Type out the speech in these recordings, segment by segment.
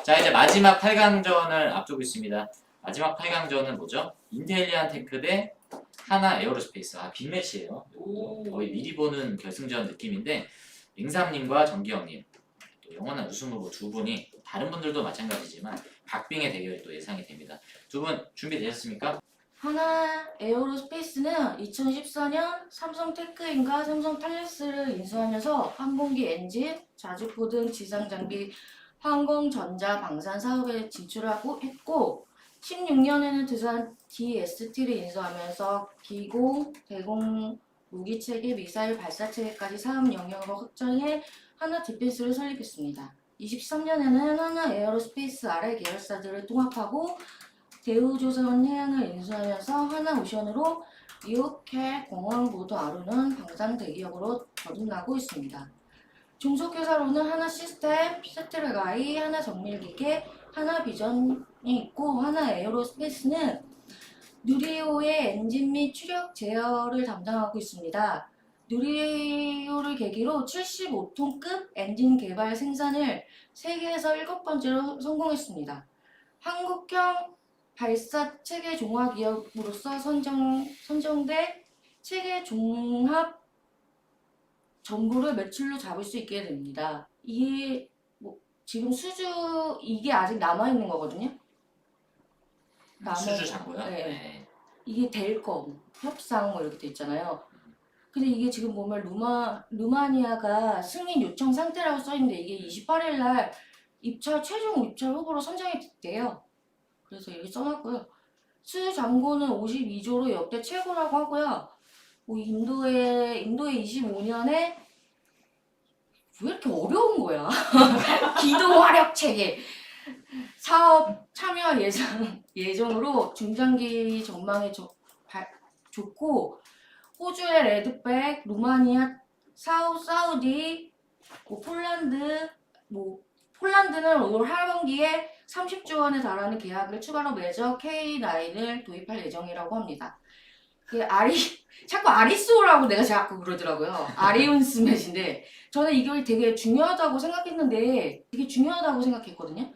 자, 이제 마지막 8강전을 앞두고 있습니다. 마지막 8강전은 뭐죠? 인텔리안 테크 대 하나 에어로스페이스. 아, 빅매치예요. 거의 미리 보는 결승전 느낌인데 잉삼님과 정기영님, 또 영원한 우승 후보 두 분이, 다른 분들도 마찬가지지만 박빙의 대결이 또 예상이 됩니다. 두 분 준비되셨습니까? 하나 에어로스페이스는 2014년 삼성테크인과 삼성탈레스를 인수하면서 항공기 엔진, 자주포 등 지상 장비 항공전자 방산 사업에 진출하고 했고 16년에는 두산 DST를 인수하면서 기공, 대공 무기체계, 미사일 발사체계까지 사업 영역으로 확장해 하나 디펜스를 설립했습니다. 23년에는 하나 에어로스페이스 아래 계열사들을 통합하고 대우조선 해양을 인수하면서 하나오션으로 미국해 공항 모두 아루는 방산 대기업으로 거듭나고 있습니다. 종속회사로는 하나시스템, 세트레가이, 하나정밀기계, 하나비전이 있고 하나에어로스페이스는 누리호의 엔진 및 추력 제어를 담당하고 있습니다. 누리호를 계기로 75톤급 엔진 개발 생산을 세계에서 7번째로 성공했습니다. 한국형 발사 체계 종합 기업으로서 선정돼 체계 종합 정보를 매출로 잡을 수 있게 됩니다. 이게 뭐 지금 수주 이게 아직 남아 있는 거거든요. 수주 잔고요? 네. 이게 델컴 협상 뭐 이렇게 돼 있잖아요. 근데 이게 지금 보면 루마니아가 승인 요청 상태라고 써 있는데 이게 28일 날 최종 입찰 후보로 선정이 됐대요. 그래서 이렇게 써놨고요. 수주 잔고는 52조로 역대 최고라고 하고요. 뭐 인도에 25년에 왜 이렇게 어려운 거야? 기도 화력 체계 사업 참여 예정으로 중장기 전망이 좋고 호주의 레드백, 루마니아, 사우디, 폴란드는 올 하반기에 30조 원에 달하는 계약을 추가로 맺어 K9을 도입할 예정이라고 합니다. 자꾸 아리소라고 내가 자꾸 그러더라고요. 아리온 스맷인데 저는 이걸 되게 중요하다고 생각했는데 되게 중요하다고 생각했거든요.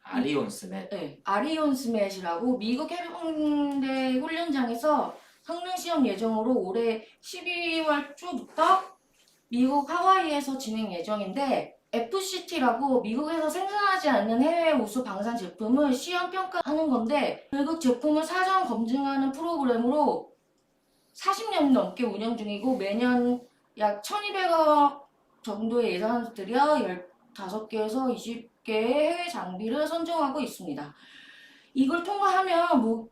아리온 스맷. 네, 아리온 스맷이라고 미국 해병대 훈련장에서 성능 시험 예정으로 올해 12월 초부터 미국 하와이에서 진행 예정인데 FCT라고 미국에서 생산하지 않는 해외 우수 방산 제품을 시험 평가하는 건데 결국 제품을 사전 검증하는 프로그램으로 40년 넘게 운영 중이고 매년 약 1200억 정도의 예산을 들여 15개에서 20개의 해외 장비를 선정하고 있습니다. 이걸 통과하면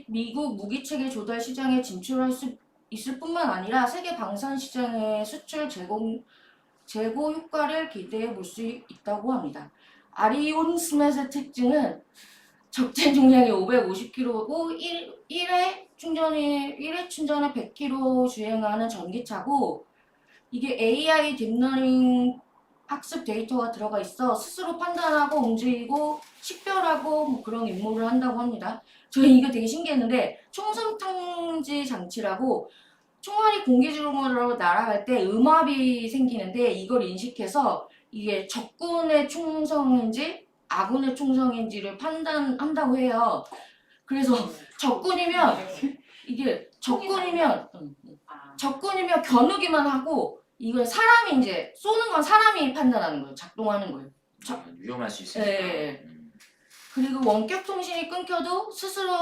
미국 무기체계 조달 시장에 진출할 수 있을 뿐만 아니라 세계 방산 시장의 수출 재고 효과를 기대해 볼 수 있다고 합니다. 아리온 스맷의 특징은 적재 중량이 550kg고 1회 충전에 100km 주행하는 전기차고 이게 AI 딥러닝 학습 데이터가 들어가 있어 스스로 판단하고 움직이고 식별하고 뭐 그런 임무를 한다고 합니다. 저희 이거 되게 신기했는데 총선 탐지 장치라고 총알이 공기주로 날아갈 때 음압이 생기는데 이걸 인식해서 이게 적군의 충성인지 아군의 충성인지를 판단한다고 해요. 그래서 적군이면 이게 적군이면 겨누기만 하고 이걸 사람이 이제 쏘는 건 사람이 판단하는 거예요. 작동하는 거예요. 위험할 수 있으니까. 네. 그리고 원격 통신이 끊겨도 스스로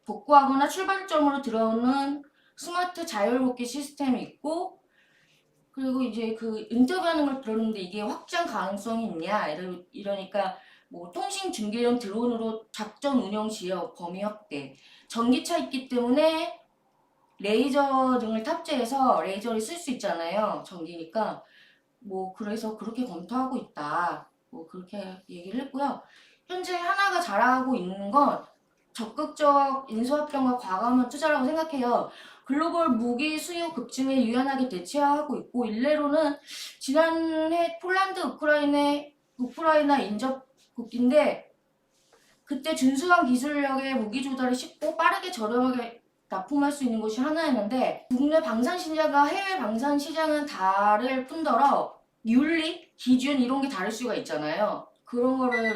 복구하거나 출발점으로 들어오는 스마트 자율복귀 시스템이 있고 그리고 이제 그 인터뷰하는 걸 들었는데 이게 확장 가능성이 있냐 이러니까 뭐 통신 중계용 드론으로 작전 운영 지역 범위 확대 전기차 있기 때문에 레이저 등을 탑재해서 레이저를 쓸 수 있잖아요. 전기니까 뭐 그래서 그렇게 검토하고 있다. 뭐 그렇게 얘기를 했고요. 현재 하나가 잘하고 있는 건 적극적 인수합병과 과감한 투자라고 생각해요. 글로벌 무기 수요 급증에 유연하게 대처하고 있고 일례로는 지난해 폴란드 우크라이나 인접국인데 그때 준수한 기술력의 무기 조달이 쉽고 빠르게 저렴하게 납품할 수 있는 곳이 하나였는데 국내 방산 시장과 해외 방산 시장은 다를 뿐더러 윤리, 기준 이런 게 다를 수가 있잖아요. 그런 거를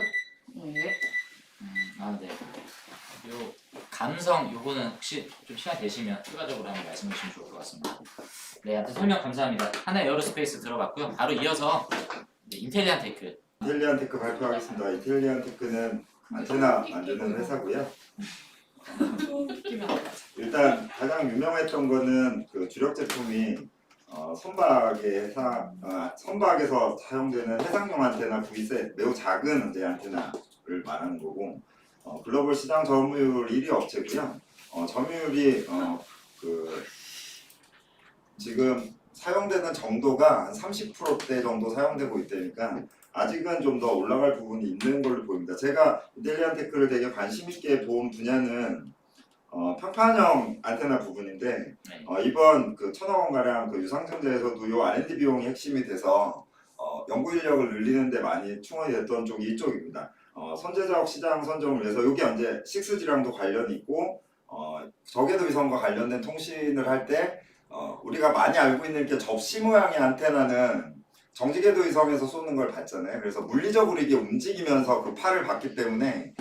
예. 네. 요 감성 요거는 혹시 좀 시간 되시면 추가적으로 한번 말씀해 주시면 좋을 것 같습니다. 네, 하여튼 설명 감사합니다. 하나 에어로스페이스 들어봤고요. 바로 이어서 인텔리안 테크. 인텔리안 테크 발표하겠습니다. 인텔리안 테크는 안테나 만드는 회사고요. 일단 가장 유명했던 거는 그 주력 제품이 선박에서 사용되는 해상용 안테나 V셋, 매우 작은 이제 안테나를 말하는 거고, 글로벌 시장 점유율 1위 업체고요. 점유율이 지금 사용되는 정도가 한 30%대 정도 사용되고 있다니까 아직은 좀 더 올라갈 부분이 있는 걸로 보입니다. 제가 인텔리안 테크를 되게 관심 있게 본 분야는 평판형 안테나 부분인데 이번 그 1,000억 원 가량 그 유상증자에서도 이 R&D 비용이 핵심이 돼서 연구 인력을 늘리는 데 많이 충원이 됐던 쪽이 이쪽입니다. 선제적 시장 선점을 위해서 이게 이제 6G랑도 관련이 있고 저궤도 위성과 관련된 통신을 할 때 우리가 많이 알고 있는 게 접시 모양의 안테나는 정지궤도 위성에서 쏘는 걸 봤잖아요. 그래서 물리적으로 이게 움직이면서 그 팔을 받기 때문에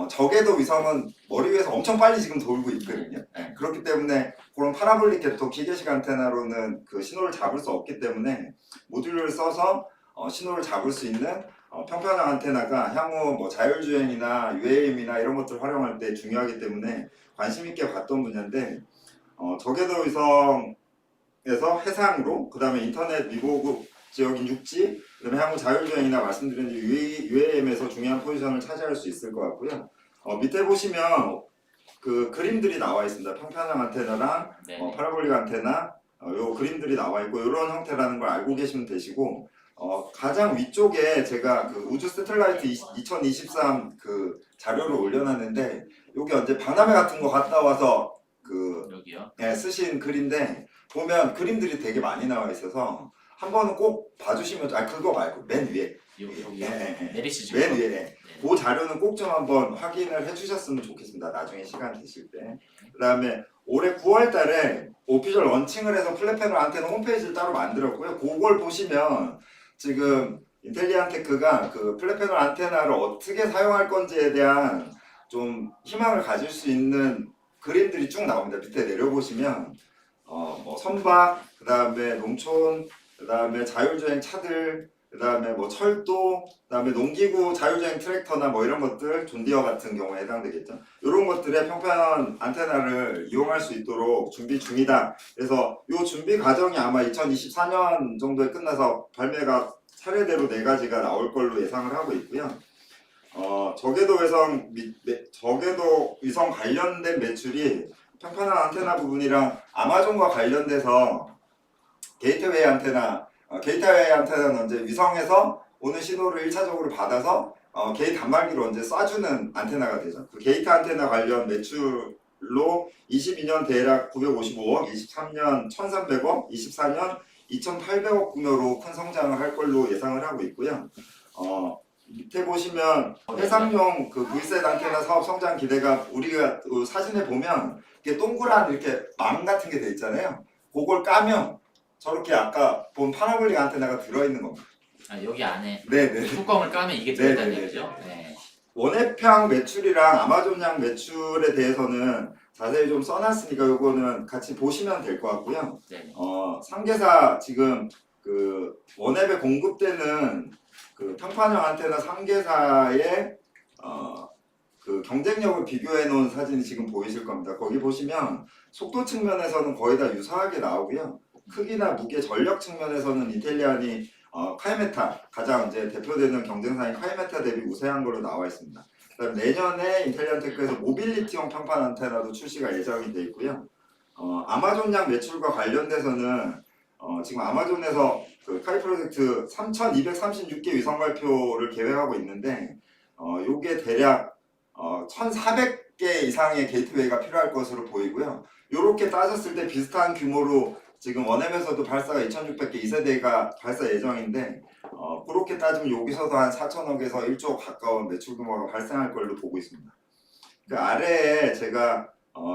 저궤도 위성은 머리 위에서 엄청 빨리 지금 돌고 있거든요. 네, 그렇기 때문에 그런 파라볼릭 계통 기계식 안테나로는 그 신호를 잡을 수 없기 때문에 모듈을 써서 신호를 잡을 수 있는 평평한 안테나가 향후 뭐 자율주행이나 UAM이나 이런 것들 활용할 때 중요하기 때문에 관심 있게 봤던 분야인데 저궤도 위성에서 해상으로 그 다음에 인터넷 미보급 지역인 육지, 그다음에 향후 자율주행이나 말씀드린 UAM에서 중요한 포지션을 차지할 수 있을 것 같고요. 밑에 보시면 그 그림들이 나와 있습니다. 평평한 안테나랑 파라볼릭 안테나 요 그림들이 나와 있고 이런 형태라는 걸 알고 계시면 되시고 가장 위쪽에 제가 그 우주 세틀라이트 2023 그 자료를 올려놨는데 여기 언제 박람회 같은 거 갔다 와서 그 여기요? 쓰신 글인데 보면 그림들이 되게 많이 나와 있어서 한 번은 꼭 봐주시면 그거 말고 맨 위에 여기요? 내리시죠. 맨 위에 그 자료는 꼭 좀 한번 확인을 해주셨으면 좋겠습니다. 나중에 시간 되실 때. 그 다음에 올해 9월 달에 오피셜 런칭을 해서 플랫패널 안테나 홈페이지를 따로 만들었고요. 그걸 보시면 지금 인텔리안 테크가 그 플랫패널 안테나를 어떻게 사용할 건지에 대한 좀 희망을 가질 수 있는 그림들이 쭉 나옵니다. 밑에 내려보시면 뭐 선박, 그 다음에 농촌, 그 다음에 자율주행 차들, 그 다음에 뭐 철도, 그 다음에 농기구 자율주행 트랙터나 뭐 이런 것들, 존디어 같은 경우에 해당되겠죠. 이런 것들의 평평한 안테나를 이용할 수 있도록 준비 중이다. 그래서 이 준비 과정이 아마 2024년 정도에 끝나서 발매가 차례대로 4가지가 나올 걸로 예상을 하고 있고요. 저궤도 위성 관련된 매출이 평평한 안테나 부분이랑 아마존과 관련돼서 게이트웨이 안테나는 이제 위성에서 오는 신호를 1차적으로 받아서 게이트 단말기로 이제 쏴주는 안테나가 되죠. 그 게이트 안테나 관련 매출로 22년 대략 955억, 23년 1,300억, 24년 2,800억 규모로 큰 성장을 할 걸로 예상을 하고 있고요. 밑에 보시면 해상용 그 V셋 안테나 사업 성장 기대가 우리가 그 사진에 보면 이렇게 동그란 이렇게 망 같은 게 돼 있잖아요. 그걸 까면 저렇게 아까 본 파라볼릭 안테나가 들어있는 겁니다. 여기 안에 네네. 뚜껑을 까면 이게 들어있다는 네네네. 얘기죠? 네. 원해평 매출이랑 아마존양 매출에 대해서는 자세히 좀 써놨으니까 요거는 같이 보시면 될 것 같고요. 네. 3개사 지금 그 원앱에 공급되는 그 평판형 안테나 3개사의 그 경쟁력을 비교해 놓은 사진이 지금 보이실 겁니다. 거기 보시면 속도 측면에서는 거의 다 유사하게 나오고요. 크기나 무게, 전력 측면에서는 인텔리안이 카이메타 가장 이제 대표되는 경쟁사인 카이메타 대비 우세한 걸로 나와 있습니다. 그다음 내년에 인텔리안 테크에서 모빌리티용 평판 안테나도 출시가 예정이 돼 있고요. 아마존양 매출과 관련돼서는 지금 아마존에서 그 카이 프로젝트 3,236개 위성 발표를 계획하고 있는데 요게 대략 1,400개 이상의 게이트웨이가 필요할 것으로 보이고요. 요렇게 따졌을 때 비슷한 규모로 지금 원앱에서도 발사가 2,600개 2세대가 발사 예정인데 그렇게 따지면 여기서도 한 4천억에서 1조 가까운 매출 규모가 발생할 걸로 보고 있습니다. 그 아래에 제가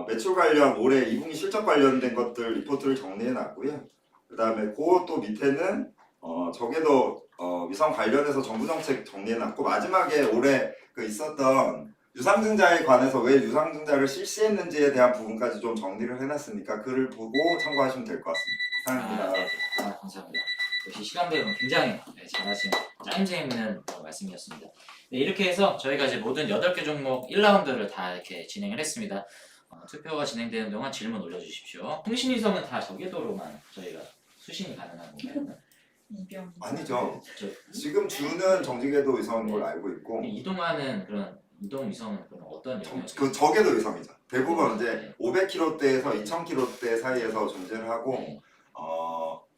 매출 관련 올해 2분기 실적 관련된 것들 리포트를 정리해 놨고요. 그 다음에 그것도 밑에는 저게도 위성 관련해서 정부 정책 정리해놨고 마지막에 올해 그 있었던 유상증자에 관해서 왜 유상증자를 실시했는지에 대한 부분까지 좀 정리를 해놨으니까 글을 보고 참고하시면 될 것 같습니다. 감사합니다. 네. 감사합니다. 역시 시간 배분 굉장히 잘하신 짜임새 있는 말씀이었습니다. 네, 이렇게 해서 저희가 이제 모든 8개 종목 1라운드를 다 이렇게 진행을 했습니다. 투표가 진행되는 동안 질문 올려주십시오. 통신위성은 다 저궤도로만 저희가 수신이 가능한 건가요? 이병. 아니죠. 저, 지금 주는 정지궤도 위성인 걸로 알고 있고 이동하는 그런 이동 위성은 그럼 어떤 영역이 그 저궤도 위성이죠. 대부분 이제 네. 500km대에서 2000km대 사이에서 존재를 하고 네.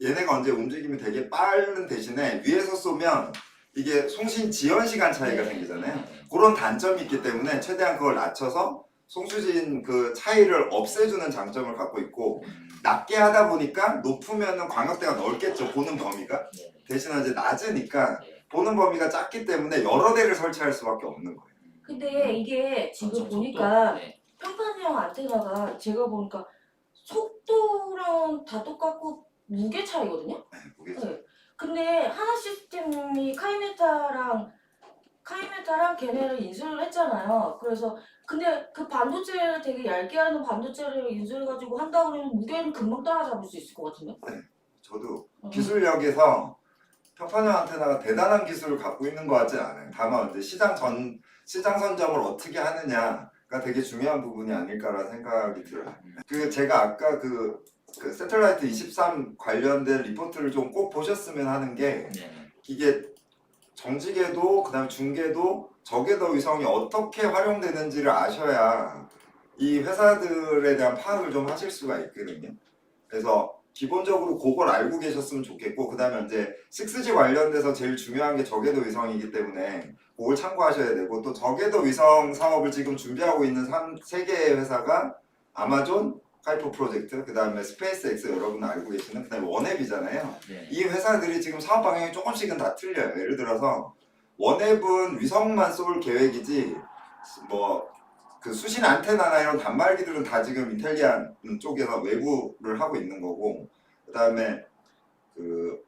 얘네가 언제 움직임이 되게 빠른 대신에 위에서 쏘면 이게 송신 지연 시간 차이가 생기잖아요. 네. 그런 단점이 있기 때문에 최대한 그걸 낮춰서 송수진 그 차이를 없애주는 장점을 갖고 있고 낮게 하다 보니까 높으면은 광역대가 넓겠죠. 보는 범위가 네. 대신에 이제 낮으니까 네. 보는 범위가 작기 때문에 여러 대를 설치할 수밖에 없는 거예요. 근데 이게 지금 속도. 보니까 네. 평판형 안테나가 제가 보니까 속도랑 다 똑같고 무게 차이거든요. 네, 그게 네. 근데 하나 시스템이 카이메타랑 걔네를 인수를 했잖아요. 그래서 근데 그 반도체를 되게 얇게 하는 반도체를 인수해가지고 한다 그러면 무게는 금방 따라잡을 수 있을 것 같은데. 저도 어. 기술력에서 평판형 안테나가 대단한 기술을 갖고 있는 것 같진 않아요. 다만 이제 시장 선점을 어떻게 하느냐가 되게 중요한 부분이 아닐까라는 생각이 들어요. 그 제가 아까 그 세틀라이트 23 관련된 리포트를 좀 꼭 보셨으면 하는 게 네. 이게 정지궤도 그다음에 중궤도 저궤도 위성이 어떻게 활용되는지를 아셔야 이 회사들에 대한 파악을 좀 하실 수가 있거든요. 그래서 기본적으로 그걸 알고 계셨으면 좋겠고 그다음에 이제 6G 관련돼서 제일 중요한 게 저궤도 위성이기 때문에 그걸 참고하셔야 되고 또 저궤도 위성 사업을 지금 준비하고 있는 3개의 회사가 아마존, 카이퍼 프로젝트, 그다음에 스페이스X 여러분 알고 계시는 그다음에 원앱이잖아요. 네. 이 회사들이 지금 사업 방향이 조금씩은 다 틀려요. 예를 들어서 원앱은 위성만 쏠 계획이지 뭐 그 수신 안테나나 이런 단말기들은 다 지금 인텔리안 쪽에서 외부를 하고 있는 거고 그다음에 그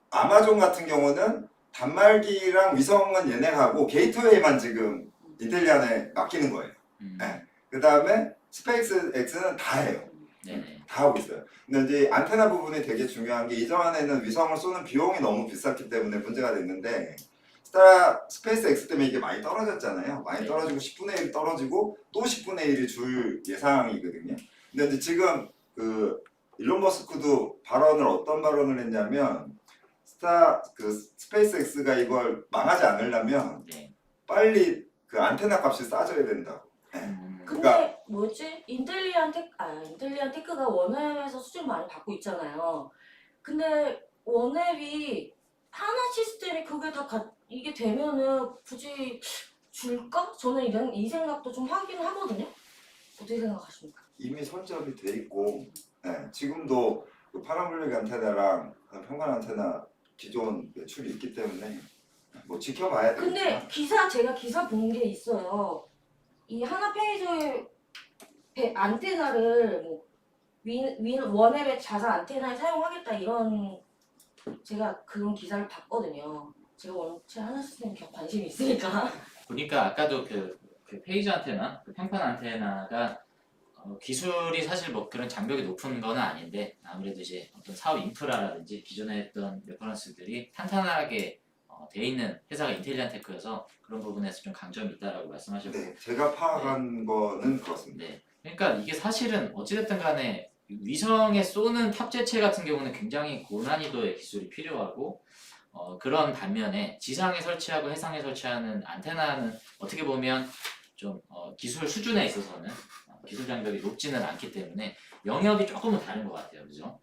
아마존 같은 경우는 단말기랑 위성은 얘네가 하고 게이트웨이만 지금 인텔리안에 맡기는 거예요. 네. 그다음에 스페이스X는 다 해요. 네네. 다 하고 있어요. 근데 이제 안테나 부분이 되게 중요한 게 이전에는 위성을 쏘는 비용이 너무 비쌌기 때문에 문제가 됐는데 스페이스X 때문에 이게 많이 떨어졌잖아요. 많이 네. 떨어지고 10분의 1 떨어지고 또 10분의 1이 줄 예상이거든요. 근데 이제 지금 그 일론 머스크도 어떤 발언을 했냐면 스페이스X가 이걸 망하지 않으려면 네. 빨리 그 안테나 값이 싸져야 된다고. 근데 그러니까- 뭐지? 인텔리안 테크가 원앱에서 수주를 많이 받고 있잖아요. 근데 원앱이 하나 시스템이 그게 다 이게 되면은 굳이 줄까? 저는 이 생각도 좀 하긴 하거든요. 어떻게 생각하십니까? 이미 선점이 돼 있고 지금도 그 파라볼릭 안테나랑 평관 안테나 기존 매출이 있기 때문에 뭐 지켜봐야 근데 되겠지만 제가 기사 본 게 있어요. 이 하나 페이저의 안테나를 뭐 원앱의 자사 안테나에 사용하겠다 이런 제가 그런 기사를 봤거든요. 제가 원체 하나 시스템에 관심이 있으니까. 보니까 아까도 그 페이지 안테나, 그 평판 안테나가 기술이 사실 뭐 그런 장벽이 높은 건 아닌데 아무래도 이제 어떤 사업 인프라라든지 기존에 했던 레퍼런스들이 탄탄하게 돼 있는 회사가 인텔리안 테크여서 그런 부분에서 좀 강점이 있다라고 말씀하셨고 네, 제가 파악한 거는 그렇습니다. 네. 그러니까 이게 사실은 어찌됐든 간에 위성에 쏘는 탑재체 같은 경우는 굉장히 고난이도의 기술이 필요하고 그런 반면에 지상에 설치하고 해상에 설치하는 안테나는 어떻게 보면 좀 기술 수준에 있어서는 기술 장벽이 높지는 않기 때문에 영역이 조금은 다른 것 같아요. 그죠?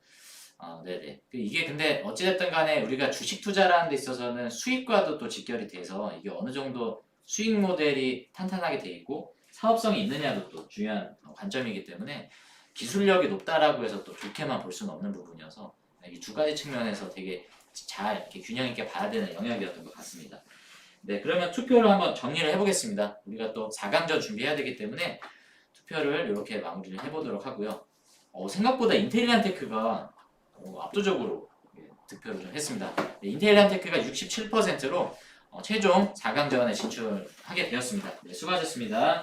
네네. 이게 근데 어찌됐든 간에 우리가 주식 투자라는 데 있어서는 수익과도 또 직결이 돼서 이게 어느 정도 수익 모델이 탄탄하게 돼 있고 사업성이 있느냐도 또 중요한 관점이기 때문에 기술력이 높다라고 해서 또 좋게만 볼 수는 없는 부분이어서 이 두 가지 측면에서 되게 잘 이렇게 균형 있게 봐야 되는 영역이었던 것 같습니다. 네, 그러면 투표를 한번 정리를 해보겠습니다. 우리가 또 4강전 준비해야 되기 때문에 투표를 이렇게 마무리를 해보도록 하고요. 생각보다 인텔리안 테크가 압도적으로 득표를 좀 했습니다. 네, 인텔리안테크가 67%로 최종 4강전에 진출하게 되었습니다. 네, 수고하셨습니다.